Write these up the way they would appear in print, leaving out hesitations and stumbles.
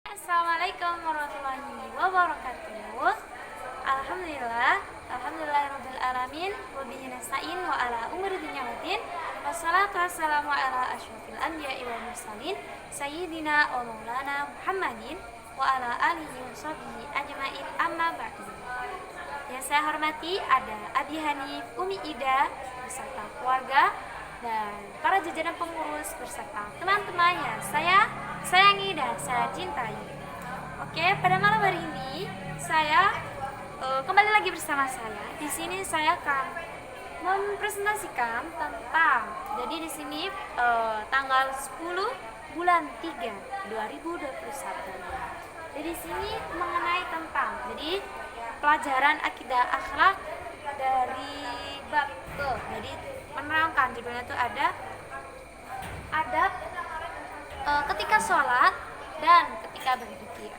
Assalamualaikum warahmatullahi wabarakatuh. Alhamdulillahirabbil alamin wa bihi nasta'in wa ala umuri dunya waddin. Wassalatu wassalamu ala asyrofil anbiya'i wal mursalin sayyidina wa maulana Muhammadin wa ala alihi wa sahbihi ajmain amma ba'du. Yang saya hormati ada Abi Hanif, Umi Ida beserta keluarga dan para jajaran pengurus beserta teman-teman yang saya sayangi dan saya cintai. Oke, pada malam hari ini saya kembali lagi bersama saya. Di sini saya akan mempresentasikan tentang, jadi di sini tanggal 10 bulan 3 2021. Jadi di sini mengenai tentang pelajaran akidah akhlak dari bab ke. Jadi menerangkan judulnya itu ada adab ketika sholat dan ketika berzikir.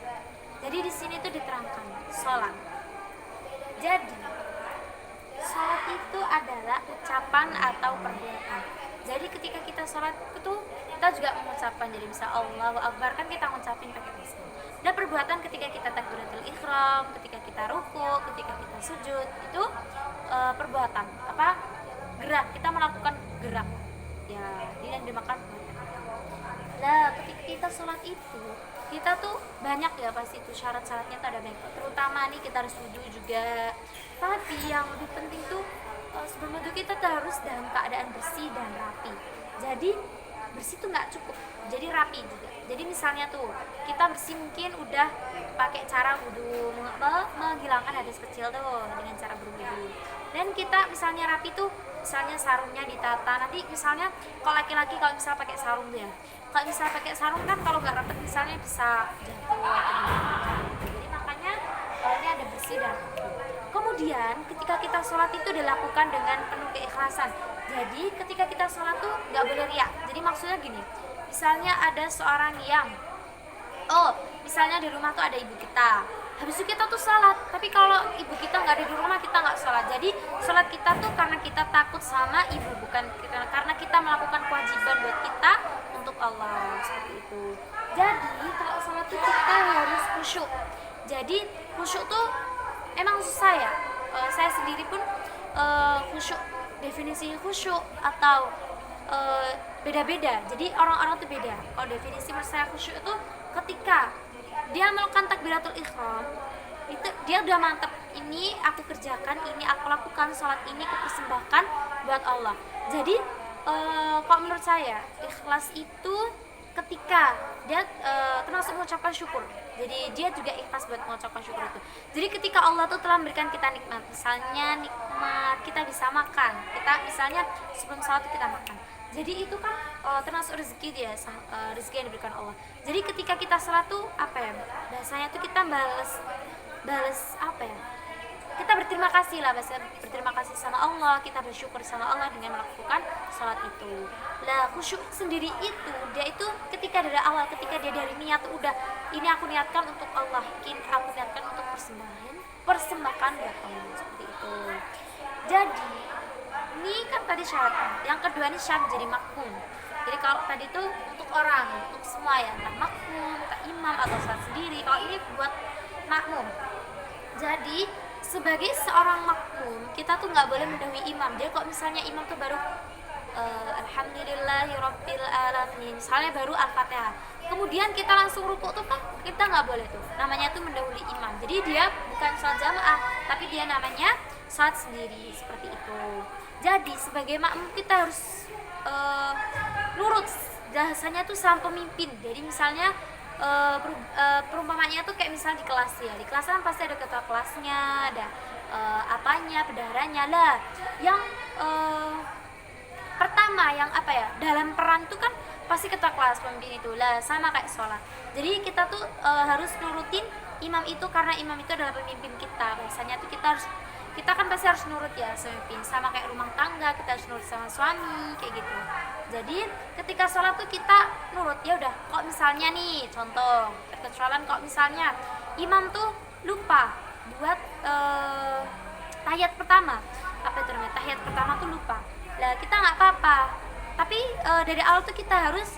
Jadi di sini tuh diterangkan sholat. Jadi sholat itu adalah ucapan atau perbuatan. Jadi ketika kita sholat itu kita juga mengucapkan, jadi misal Allahu Akbar kan kita ngucapin pakai lisan. Dan perbuatan ketika kita takbiratul ihram, ketika kita ruku, ketika kita sujud itu perbuatan gerak, kita melakukan gerak ya, yang dimakan. Nah, ketika kita sholat itu kita tuh banyak ya, pasti itu syarat-syaratnya tuh ada banyak, terutama nih kita harus wudhu juga. Tapi yang lebih penting tuh sebelum wudhu kita tuh harus dalam keadaan bersih dan rapi. Jadi bersih tuh nggak cukup, jadi rapi juga. Jadi misalnya tuh kita bersih mungkin udah pakai cara wudhu, menghilangkan hadas kecil tuh dengan cara berwudhu. Dan kita misalnya rapi tuh, misalnya sarungnya ditata. Nanti misalnya kalau laki-laki kalau misalnya pakai sarung tuh ya, kalau misalnya pakai sarung kan kalau nggak rapet misalnya bisa jatuh atau gimana. Jadi makanya ini ada bersih dan rapi. Kemudian ketika kita sholat itu dilakukan dengan penuh keikhlasan. Jadi ketika kita sholat tuh nggak boleh riak. Jadi maksudnya gini, misalnya ada seorang yang misalnya di rumah tuh ada ibu kita, habis itu kita tuh sholat, tapi kalau ibu kita nggak ada di rumah kita nggak sholat. Jadi sholat kita tuh karena kita takut sama ibu, bukan karena kita melakukan kewajiban buat kita untuk Allah, seperti itu. Jadi kalau sholat tuh kita harus khusyuk. Jadi khusyuk tuh emang susah ya, saya sendiri pun khusyuk, definisi khusyuk atau beda-beda. Jadi orang-orang tuh beda. Kalau definisi menurut saya khusyuk itu ketika dia melakukan takbiratul ihram, itu dia udah mantep, ini aku kerjakan, ini aku lakukan, sholat ini kupersembahkan buat Allah. Jadi kalau menurut saya ikhlas itu ketika dia termasuk mengucapkan syukur. Jadi dia juga ikhlas buat mengucapkan syukur itu. Jadi ketika Allah tuh telah memberikan kita nikmat, misalnya nikmat kita bisa makan, kita misalnya sebelum sholat kita makan, jadi itu kan termasuk rezeki dia, rezeki yang diberikan Allah. Jadi ketika kita sholat tuh bahasanya tuh kita balas kita berterima kasih lah, berterima kasih sama Allah, kita bersyukur sama Allah dengan melakukan sholat itu. Lah khusyuk sendiri itu dia itu ketika dari awal, ketika dia dari niat udah, ini aku niatkan untuk Allah, aku niatkan untuk persembahkan buat Allah, seperti itu. Jadi ini kan tadi syaratnya. Yang kedua ini syarat jadi makmum. Jadi kalau tadi tuh untuk orang, untuk semua ya, entah makmum, entah imam atau sholat sendiri. Kalau ini buat makmum. Jadi sebagai seorang makmum kita tuh nggak boleh mendahului imam. Jadi kalau misalnya imam tuh baru alhamdulillahirabbil alamin, misalnya baru al-fatihah, kemudian kita langsung rukuk tuh kan kita nggak boleh tuh. Namanya tuh mendahului imam. Jadi dia bukan sholat jamaah, tapi dia namanya sholat sendiri, seperti itu. Jadi sebagai makmum kita harus nurut bahasanya tuh sama pemimpin. Jadi misalnya perumpamannya tuh kayak misalnya di kelas ya, di kelas kan pasti ada ketua kelasnya, ada bendaharanya lah. Yang pertama yang dalam peran tuh kan pasti ketua kelas, pemimpin itu lah, sama kayak sholat. Jadi kita tuh harus nurutin imam itu karena imam itu adalah pemimpin kita. Biasanya tuh kita kan pasti harus nurut ya sama pemimpin, sama kayak rumah tangga kita harus nurut sama suami kayak gitu. Jadi ketika sholat tuh kita nurut, ya udah. Kok misalnya nih contoh kecualian, kok misalnya imam tuh lupa buat tahiyat pertama, tahiyat pertama tuh lupa, lah kita nggak apa-apa, tapi dari awal tuh kita harus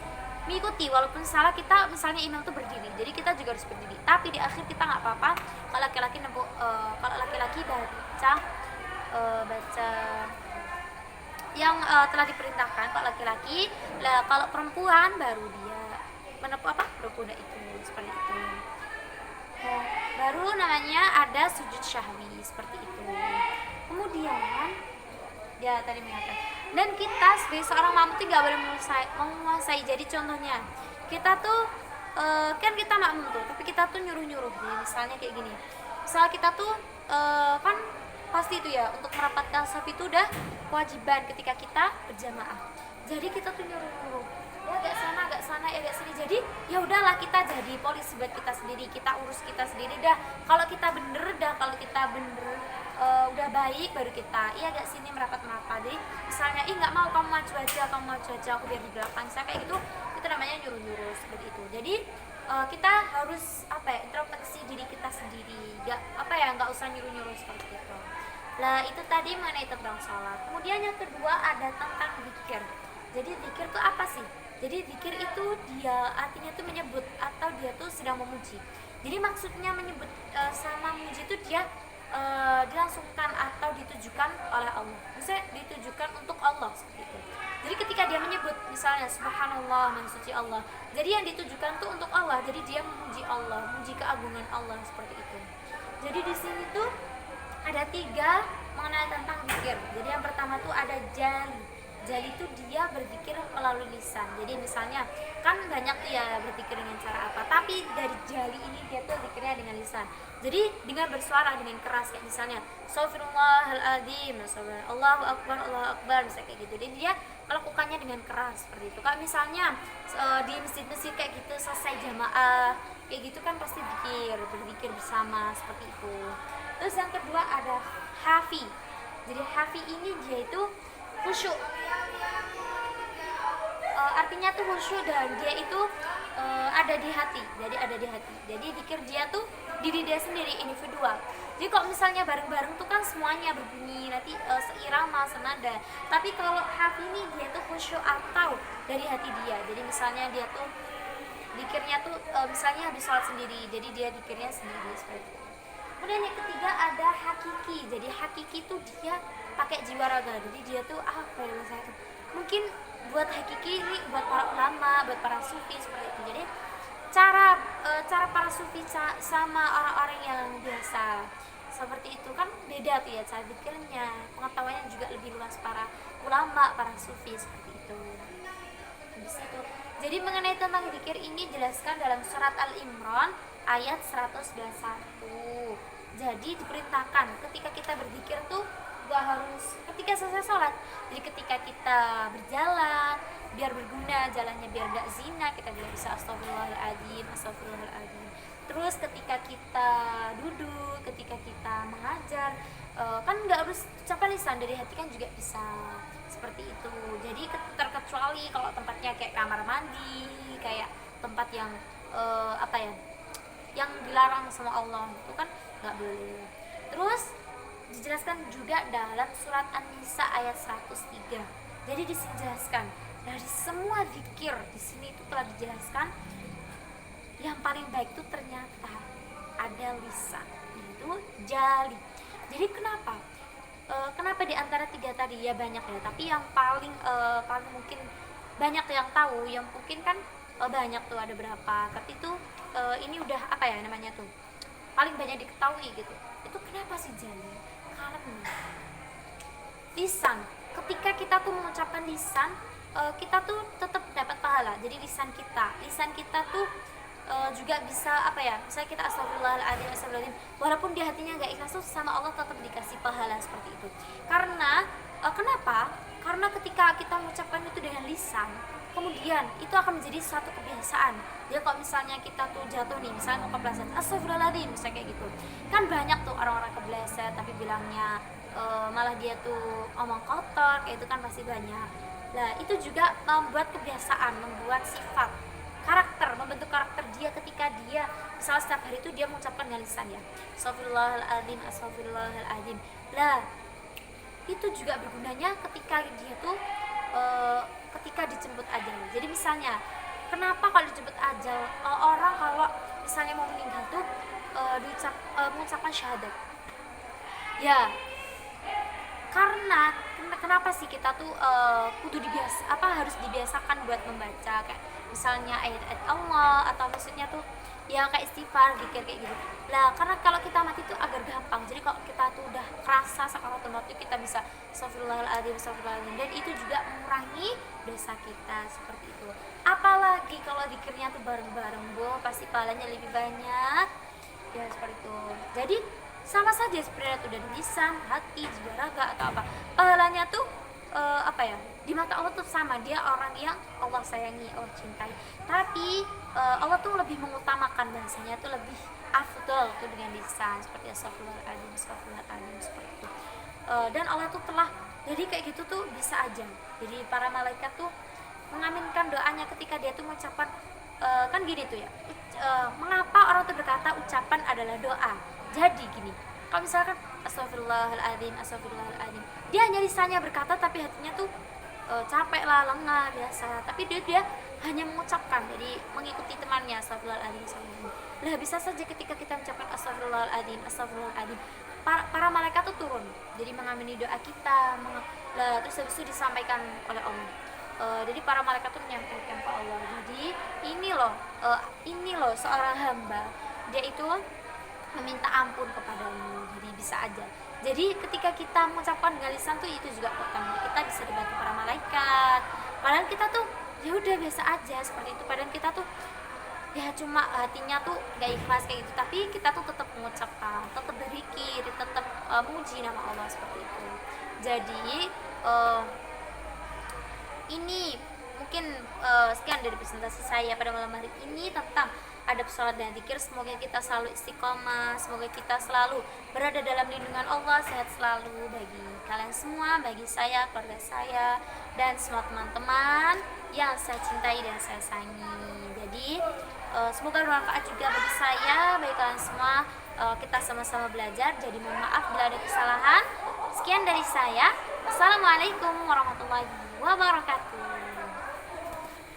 mengikuti, walaupun salah kita misalnya imam tuh berdiri, jadi kita juga juga harus berdiri. Tapi di akhir kita nggak apa-apa kalau laki-laki kalau laki-laki baca yang telah diperintahkan kalau laki-laki. Lah kalau perempuan baru dia menepu berkuda itu, seperti itu. Nah, baru namanya ada sujud syahwi, seperti itu. Kemudian dia tadi mengatakan, dan kita sebagai seorang makmum itu nggak boleh menguasai. Jadi contohnya kita tuh kan kita makmum tuh, tapi kita tuh nyuruh-nyuruh. Jadi misalnya kayak gini, misalnya kita tuh kan pasti itu ya, untuk merapatkan saf itu udah kewajiban ketika kita berjamaah. Jadi kita tuh nyuruh-nyuruh, ya agak sana ya agak sini. Jadi ya udahlah, kita jadi polisi buat kita sendiri, kita urus kita sendiri dah. Kalau kita bener udah baik baru kita agak sini merapat. Jadi misalnya nggak mau, kamu maju aja aku biar di belakang saya, kayak gitu, itu namanya nyuruh-nyuruh, seperti itu. Jadi kita harus introspeksi diri kita sendiri, nggak usah nyuruh-nyuruh seperti itu. Lah itu tadi mengenai tentang sholat. Kemudian yang kedua ada tentang zikir. Jadi zikir itu apa sih? Jadi zikir itu dia artinya tuh menyebut atau dia tuh sedang memuji. Jadi maksudnya menyebut sama memuji itu dia dilangsungkan atau ditujukan oleh Allah. Maksudnya ditujukan untuk Allah, seperti itu. Jadi ketika dia menyebut misalnya subhanallah, maha suci Allah, jadi yang ditujukan tuh untuk Allah. Jadi dia memuji Allah, memuji keagungan Allah, seperti itu. Jadi di sini tuh ada 3 mengenai tentang zikir. Jadi yang pertama tuh ada jali. Jali itu dia berzikir melalui lisan. Jadi misalnya kan banyak tuh ya berzikir dengan cara apa, tapi dari jali ini dia tuh zikirnya dengan lisan. Jadi dengan bersuara dengan keras, kayak misalnya Astagfirullahaladzim, Allahu Akbar, misalnya kayak gitu. Jadi dia melakukannya dengan keras, seperti itu. Kalau misalnya di masjid-masjid kayak gitu selesai jamaah kayak gitu kan pasti berzikir bersama, seperti itu. Terus yang kedua ada hafi. Jadi hafi ini dia itu khusyuk. Artinya tuh khusyuk dan dia itu ada di hati. Jadi ada di hati. Jadi zikir dia tuh diri dia sendiri, individual. Jadi kalau misalnya bareng-bareng tuh kan semuanya berbunyi nanti seirama, senada. Tapi kalau hafi ini dia tuh khusyuk atau dari hati dia. Jadi misalnya dia tuh zikirnya tuh misalnya habis sholat sendiri, jadi dia zikirnya sendiri, seperti itu. Kemudian yang ketiga ada hakiki. Jadi hakiki tuh dia pakai jiwa raga. Jadi dia tuh mungkin buat hakiki ini buat para ulama, buat para sufi, seperti itu. Jadi cara para sufi sama orang-orang yang biasa seperti itu kan beda tuh ya cara zikirnya, pengetahuannya juga lebih luas para ulama, para sufi, seperti itu. Di situ. Jadi mengenai tentang zikir ini jelaskan dalam surat Al-Imran ayat 121. Jadi diperintahkan ketika kita berzikir tuh gak harus ketika selesai sholat. Jadi ketika kita berjalan biar berguna jalannya, biar gak zina, kita juga bisa astagfirullahaladzim. Terus ketika kita duduk, ketika kita mengajar, kan gak harus ucapan lisan, dari hati kan juga bisa, seperti itu. Jadi terkecuali kalau tempatnya kayak kamar mandi, kayak tempat yang yang dilarang sama Allah, itu kan nggak boleh. Terus dijelaskan juga dalam surat An-Nisa ayat 103. Jadi dijelaskan dari semua zikir di sini itu telah dijelaskan yang paling baik itu ternyata ada lisan, itu jali. Jadi kenapa di antara 3 tadi ya banyak ya, tapi yang paling mungkin banyak yang tahu, yang mungkin kan banyak tuh ada berapa, tapi itu ini udah namanya tuh paling banyak diketahui gitu. Itu kenapa sih jali? Karena lisan, ketika kita tuh mengucapkan lisan, kita tuh tetap dapat pahala. Jadi lisan kita tuh juga bisa misalnya kita astagfirullahaladzim, walaupun di hatinya nggak ikhlas tuh sama Allah tetap dikasih pahala, seperti itu. Karena kenapa? Karena ketika kita mengucapkan itu dengan lisan, kemudian itu akan menjadi suatu kebiasaan. Jadi kalau misalnya kita tuh jatuh nih, misalnya mau kepleset, astagfirullahaladzim, misalnya kayak gitu, kan banyak tuh orang-orang kepleset tapi bilangnya malah dia tuh omong kotor, kayak itu kan pasti banyak. Nah itu juga membuat kebiasaan, membuat sifat, membentuk karakter dia ketika dia misalnya setiap hari itu dia mengucapkan dengan lisan ya, astagfirullahaladzim. Lah itu juga bergunanya ketika dia tuh ketika dijemput ajal. Jadi misalnya kenapa kalau dijemput ajal, orang kalau misalnya mau meninggal tuh mengucapkan syahadat. Ya, karena kenapa sih kita tuh harus dibiasakan buat membaca kayak misalnya ayat-ayat Allah, atau maksudnya tuh ya kayak istighfar, zikir kayak gitu lah. Karena kalau kita mati tuh agar gampang, jadi kalau kita tuh udah kerasa sakaratul maut tuh kita bisa astagfirullahaladzim, dan itu juga mengurangi dosa kita seperti itu. Apalagi kalau zikirnya tuh bareng-bareng, pasti pahalanya lebih banyak ya, seperti itu. Jadi sama saja sebenarnya tuh dari lisan, hati, jiwa, raga atau apa, pahalanya tuh di mata Allah tuh sama, dia orang yang Allah sayangi, Allah cintai. Tapi Allah tuh lebih mengutamakan, bahasanya tuh lebih afdol tuh dengan lisan, seperti astagfirullahaladzim seperti itu. Dan Allah tuh telah, jadi kayak gitu tuh bisa aja, jadi para malaikat tuh mengaminkan doanya ketika dia tuh mengucapkan kan gini tuh ya, mengapa orang tuh berkata ucapan adalah doa. Jadi gini, kalau misalkan astagfirullahaladzim, dia hanya lisannya berkata tapi hatinya tuh capek lah, lengah biasa, tapi dia hanya mengucapkan, jadi mengikuti temannya astagfirullahaladzim. Lah bisa saja ketika kita mengucapkan astagfirullahaladzim, para malaikat tuh turun, jadi mengamini doa kita, terus habis itu disampaikan oleh Allah. Jadi para malaikat tuh menyampaikan ke Allah. Jadi ini loh seorang hamba, dia itu meminta ampun kepadamu, jadi bisa aja. Jadi ketika kita mengucapkan dengan lisan tuh itu juga potensi kita bisa dibantu para malaikat. Padahal kita tuh ya udah biasa aja seperti itu. Padahal kita tuh ya cuma hatinya tuh gak ikhlas kayak gitu, tapi kita tuh tetap mengucapkan, tetap berzikir, tetap memuji nama Allah seperti itu. Jadi ini mungkin sekian dari presentasi saya pada malam hari ini tentang adab sholat dan zikir. Semoga kita selalu istiqomah, semoga kita selalu berada dalam lindungan Allah, sehat selalu bagi kalian semua, bagi saya, keluarga saya, dan semua teman-teman yang saya cintai dan saya sayangi. Jadi semoga bermanfaat juga bagi saya, bagi kalian semua. Kita sama-sama belajar, jadi mohon maaf bila ada kesalahan. Sekian dari saya. Wassalamualaikum warahmatullahi wabarakatuh.